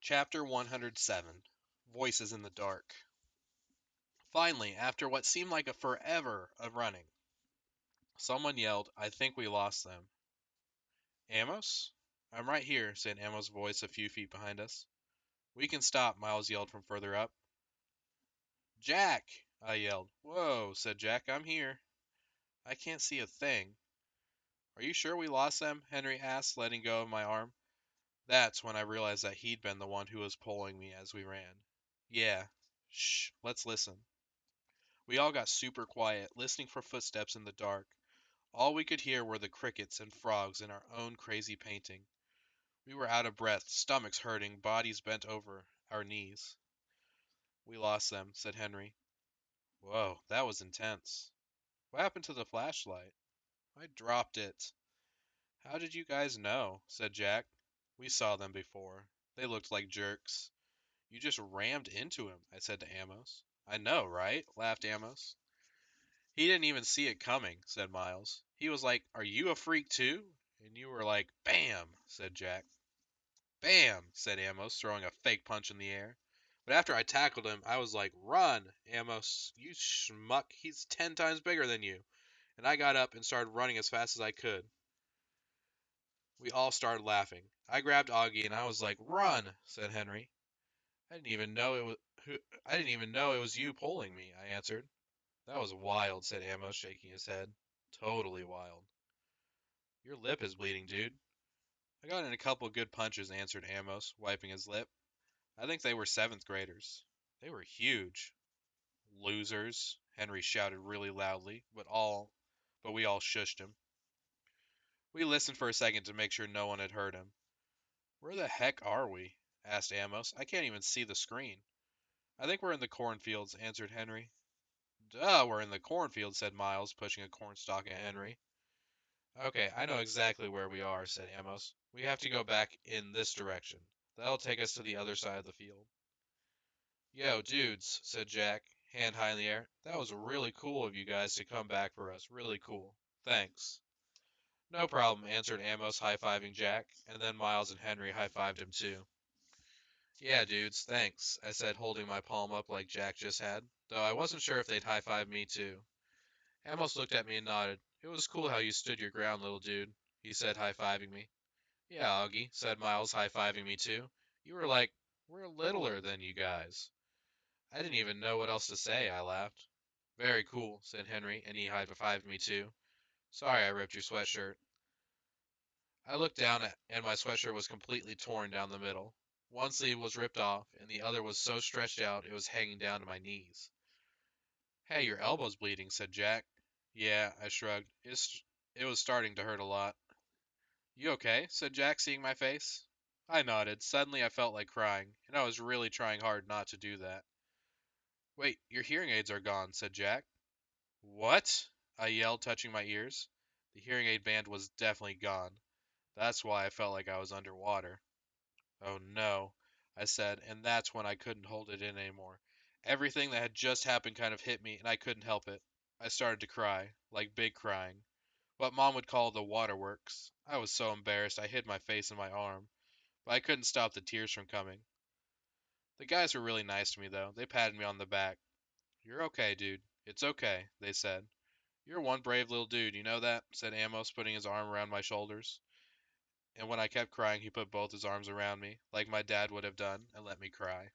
Chapter 107 Voices in the Dark. Finally, after what seemed like a forever of running, someone yelled, "I think we lost them." Amos? "I'm right here," said Amos' voice a few feet behind us. "We can stop," Miles yelled from further up. "Jack!" I yelled. "Whoa," said Jack, "I'm here." "I can't see a thing." "Are you sure we lost them?" Henry asked, letting go of my arm. That's when I realized that he'd been the one who was pulling me as we ran. "Yeah. Shh, let's listen." We all got super quiet, listening for footsteps in the dark. All we could hear were the crickets and frogs in our own crazy painting. We were out of breath, stomachs hurting, bodies bent over our knees. "We lost them," said Henry. "Whoa, that was intense." "What happened to the flashlight?" "I dropped it." "How did you guys know?" said Jack. "We saw them before. They looked like jerks." "You just rammed into him," I said to Amos. "I know, right?" laughed Amos. "He didn't even see it coming," said Miles. "He was like, 'Are you a freak too?' And you were like, 'Bam!'" said Jack. "Bam!" said Amos, throwing a fake punch in the air. But after I tackled him, I was like, "Run, Amos, you schmuck. He's 10 times bigger than you." And I got up and started running as fast as I could. We all started laughing. I grabbed Augie and I was like, "Run," said Henry. "I didn't even know it was I didn't even know it was you pulling me," I answered. "That was wild," said Amos, shaking his head. "Totally wild." "Your lip is bleeding, dude." "I got in a couple good punches," answered Amos, wiping his lip. "I think they were 7th graders. They were huge." "Losers," Henry shouted really loudly, but we all shushed him. We listened for a second to make sure no one had heard him. "Where the heck are we?" asked Amos. "I can't even see the screen." "I think we're in the cornfields," answered Henry. "Duh, we're in the cornfields," said Miles, pushing a cornstalk at Henry. "Okay, I know exactly where we are," said Amos. "We have to go back in this direction. That'll take us to the other side of the field." "Yo, dudes," said Jack, hand high in the air. "That was really cool of you guys to come back for us. Really cool. Thanks." "No problem," answered Amos, high-fiving Jack, and then Miles and Henry high-fived him too. "Yeah, dudes, thanks," I said, holding my palm up like Jack just had, though I wasn't sure if they'd high-five me too. Amos looked at me and nodded. "It was cool how you stood your ground, little dude," he said, high-fiving me. "Yeah, Augie," said Miles, high-fiving me too. "You were like, we're littler than you guys." I didn't even know what else to say, I laughed. "Very cool," said Henry, and he high-fived me too. "Sorry I ripped your sweatshirt." I looked down and my sweatshirt was completely torn down the middle. One sleeve was ripped off, and the other was so stretched out it was hanging down to my knees. "Hey, your elbow's bleeding," said Jack. "Yeah," I shrugged. It was starting to hurt a lot." "You okay?" said Jack, seeing my face. I nodded. Suddenly I felt like crying, and I was really trying hard not to do that. "Wait, your hearing aids are gone," said Jack. "What?" I yelled, touching my ears. The hearing aid band was definitely gone. That's why I felt like I was underwater. "Oh no," I said, and that's when I couldn't hold it in anymore. Everything that had just happened kind of hit me, and I couldn't help it. I started to cry, like big crying. What Mom would call the waterworks. I was so embarrassed I hid my face in my arm, but I couldn't stop the tears from coming. The guys were really nice to me, though. They patted me on the back. "You're okay, dude. It's okay," they said. "You're one brave little dude, you know that?" said Amos, putting his arm around my shoulders. And when I kept crying, he put both his arms around me, like my dad would have done, and let me cry.